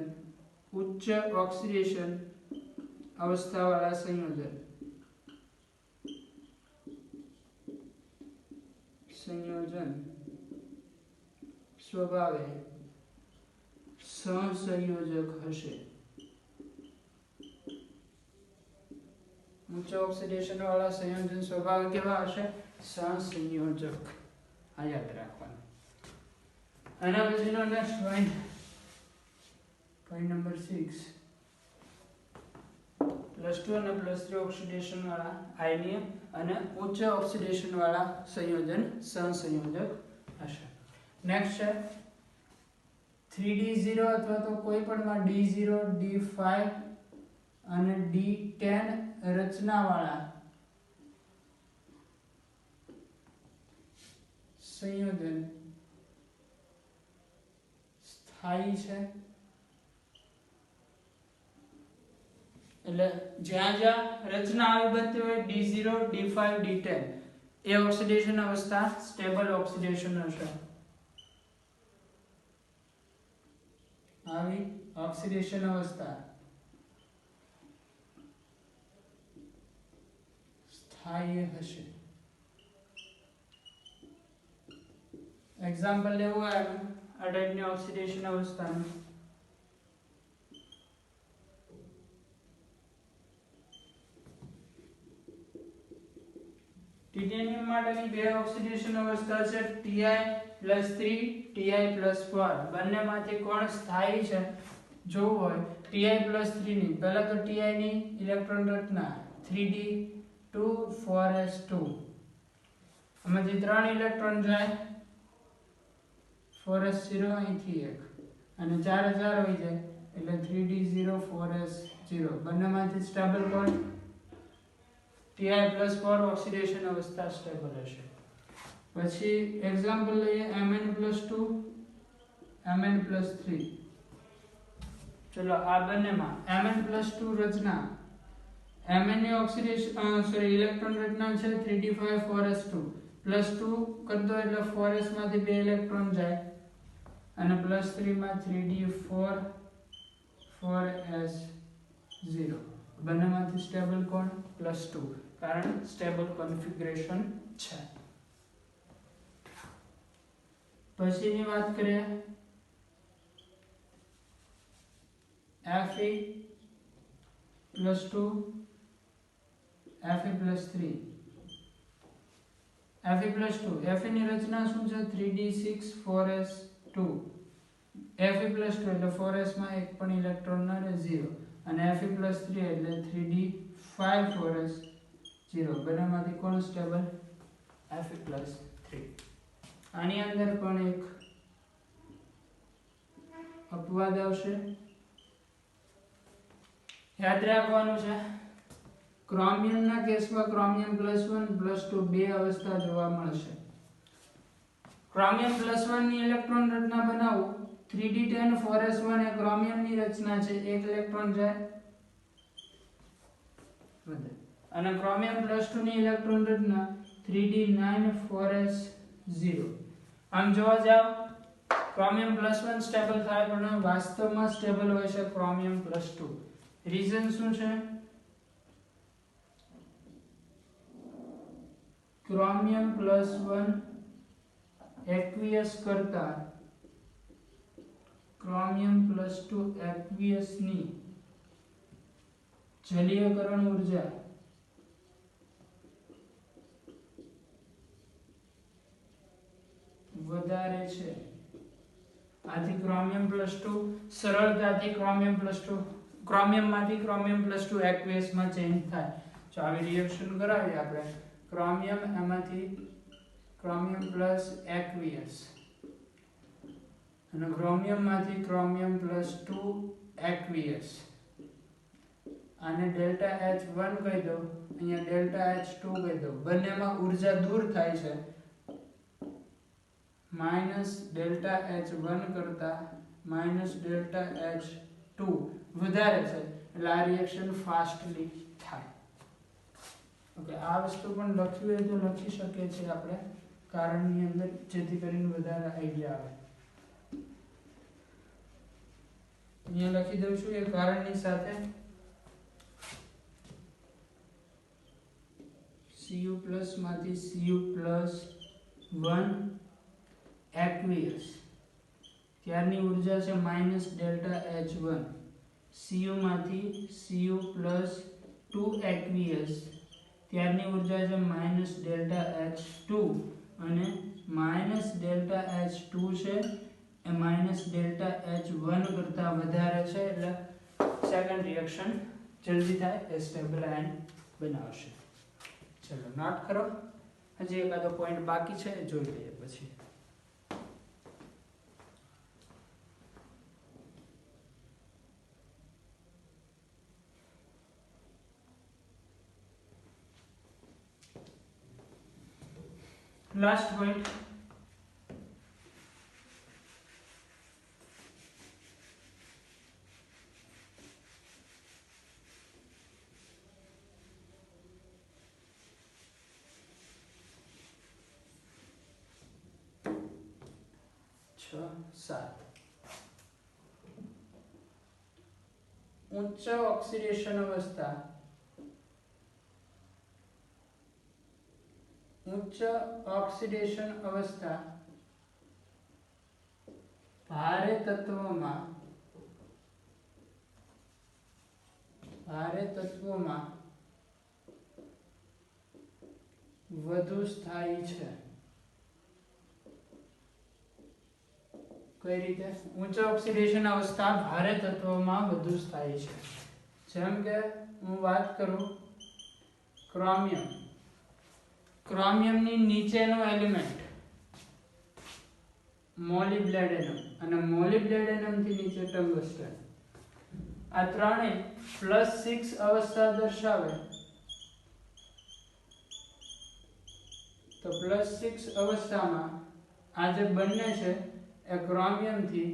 Speaker 1: ઉચ્ચ ઓક્સિડેશન અવસ્થા વાળા સંયોજન સ્વભાવે સહસંયોજક હશે. ઉચ્ચ ઓક્સિડેશન વાળા સંયોજન સ્વભાવે કેવા હશે? સહસંયોજક. આ યાદ રાખવાનું. આના પછીનો નેક્સ્ટ પોઈન્ટ નંબર 6, +2 અને +3 ઓક્સિડેશન વાળા આયનીય અને ઉચ્ચ ઓક્સિડેશન વાળા સંયોજન સહસંયોજક હશે. નેક્સ્ટ છે 3D0 અથવા તો કોઈ પણ માં D0, D5 અને D10 રચનાવાળા સંયોજન સ્થાયી છે. એટલે જ્યાં જ્યાં રચના આવી બનતી હોય D0, D5, D10 એ ઓક્સિડેશન અવસ્થા સ્ટેબલ ઓક્સિડેશન હશે. આવી ઓક્સિડેશન અવસ્થા સ્થાયી હશે. એક્ઝામ્પલ લેવું હોય આ ટાઈપની ઓક્સિડેશન અવસ્થાનું ટિટેનિયમ માટેની બે ઓક્સિડેશન અવસ્થા છે Ti+3, Ti+4. બંનેમાંથી કોણ સ્થાયી છે જોવું હોય Ti+3 ની. પહેલા તો Ti ની ઇલેક્ટ્રોન રચના 3d2 4s2. આમાંથી 3 ઇલેક્ટ્રોન જાય 4s0 અહીંથી 1 અને 4 હોય જાય એટલે 3d0 4s0. બંનેમાંથી સ્ટેબલ કોણ? Ti+4 ઓક્સિડેશન અવસ્થા સ્ટેબલ હશે. પછી એક્ઝામ્પલ લઈએ Mn+2, Mn+3. ચલો આ બંનેમાં Mn+2 રચના, Mn ની ઓક્સિડેશન ઇલેક્ટ્રોન રચના છે 3d5 4s2. +2 કરતો એટલે 4s માંથી 2 ઇલેક્ટ્રોન જાય અને +3 માં 3d4 4s0. બંનેમાંથી સ્ટેબલ કોણ? +2, કારણ સ્ટેબલ કોન્ફિગરેશન છે. પછીની વાત કરીએ Fe+2, Fe+3. Fe+2, Fe ની રચના શું છે? 3d6 4s2. Fe+2 એટલે 4s માં એક પણ ઇલેક્ટ્રોન ન રહે 0 અને Fe+3 એટલે 3d5 5 4s 0 બંનેમાંથી કોણ સ્ટેબલ Fe+3 આની અંદર પણ એક અપવાદ આવશે યાદ રાખવાનું છે ક્રોમિયમના કેસમાં ક્રોમિયમ +1 +2 બે અવસ્થા જોવા મળશે ક્રોમિયમ +1 ની ઇલેક્ટ્રોન રચના બનાવો 3d10 4s1 એ ક્રોમિયમની રચના છે એક ઇલેક્ટ્રોન જાય વધે અને ક્રોમિયમ +2 ની ઇલેક્ટ્રોન રચના 3d9 4s0 આમ જોવા જાવ ક્રોમિયમ +1 સ્ટેબલ થાય પણ વાસ્તવમાં સ્ટેબલ હોય છે ક્રોમિયમ +2 રીઝન શું છે ક્રોમિયમ +1 एक्वियस करता क्रोमियम +2 एक्वियस ની જલીયકરણ ઊર્જા વધારે છે આથી ક્રોમિયમ +2 સરળતાથી ક્રોમિયમમાંથી ક્રોમિયમ +2 एक्वियस માં ચેન્જ થાય તો આવી રિએક્શન કરાવીએ આપણે ક્રોમિયમ એમાંથી ક્રોમિયમ પ્લસ एक्वियस અને ક્રોમિયમ માંથી ક્રોમિયમ +2 एक्वियस આને ડેલ્ટા H1 કહી દો અહીંયા ડેલ્ટા H2 કહી દો બંનેમાં ઊર્જા દૂર થાય છે માઈનસ ડેલ્ટા H1 કરતા માઈનસ ડેલ્ટા H2 વધારે છે એટલે આ રિએક્શન ફાસ્ટલી થાય ઓકે આ વસ્તુ પણ લખ્યું હોય તો લખી શકીએ છીએ આપણે કારણની અંદર જેથી કરીને વધારે આઈડિયા આવે અહીંયા લખી દઉં છું એ કારણની સાથે Cu+ માંથી Cu+1 एक्वियस ત્યારની ઊર્જા છે માઈનસ ડેલ્ટા H1 Cu માંથી Cu+2 एक्वियस ત્યારની ઊર્જા છે માઈનસ ડેલ્ટા H2 અને માઈનસ ડેલ્ટા H2 છે એ માઈનસ ડેલ્ટા H1 કરતા વધારે છે એટલે સેકન્ડ રિએક્શન જલ્દી થાય એ સ્ટેબલ આયન બનાવશે ચલો નોટ કરો હજી એકાદો પોઈન્ટ બાકી છે એ જોઈ લઈએ પછી લાસ્ટ પોઈન્ટ उच्च ऑक्सीडेशन अवस्था भारे तत्वों વધુ સ્થાયી છે કઈ રીતે ઉચ્ચ ઓક્સિડેશન અવસ્થા ભારે તત્વોમાં વધુ સ્થાયી છે જેમ કે હું વાત કરું ક્રોમિયમની નીચેનો એલિમેન્ટ મોલિબ્લેડેનમ અને મોલિબ્લેડેનમ થી નીચે ટંગસ્ટન આ ત્રણે +6 અવસ્થા દર્શાવે તો +6 અવસ્થામાં આ જે બંને છે એ ક્રોમિયમ થી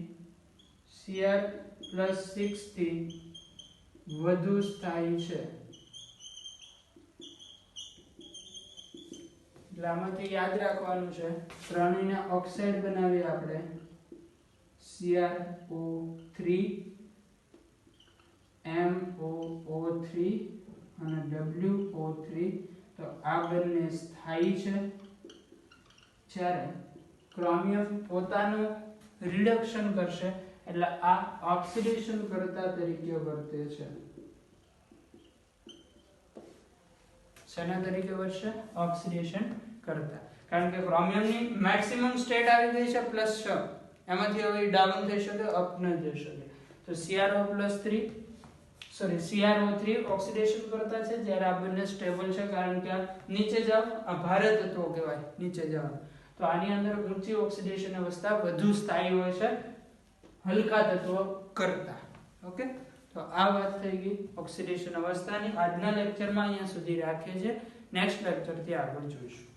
Speaker 1: Cr+6 થી વધુ સ્થાયી છે એટલે આમાંથી યાદ રાખવાનું છે ત્રણેયને ઓક્સાઇડ બનાવીએ આપણે CrO3 MOO3 અને WO3 તો આ બંને સ્થાયી છે જ્યારે ક્રોમિયમ પોતાનું રિડક્શન કરશે એટલે આ ઓક્સિડેશન કરતા તરીકે વર્તે છે શેના તરીકે વર્તશે ઓક્સિડેશન કરતા કારણ કે ક્રોમિયમની મેક્સિમમ સ્ટેટ આવી ગઈ છે +6 એમાંથી હવે ડાઉન થઈ શકે અપ ન જઈ શકે તો CrO+3 સોરી CrO3 ઓક્સિડેશન કરતા છે, જ્યારે આ બંને સ્ટેબલ છે કારણ કે આ નીચે જાવ આ ભારે તત્વો કહેવાય નીચે જાવ, તો આની અંદર ઊંચી ઓક્સિડેશન અવસ્થા વધુ સ્થાયી હોય છે હલકા તત્વો કરતા. ઓકે, તો આ વાત થઈ ગઈ ઓક્સિડેશન અવસ્થાની. આજના લેક્ચરમાં અહીંયા સુધી રાખીએ છીએ, નેક્સ્ટ લેક્ચરથી આગળ જોઈશું.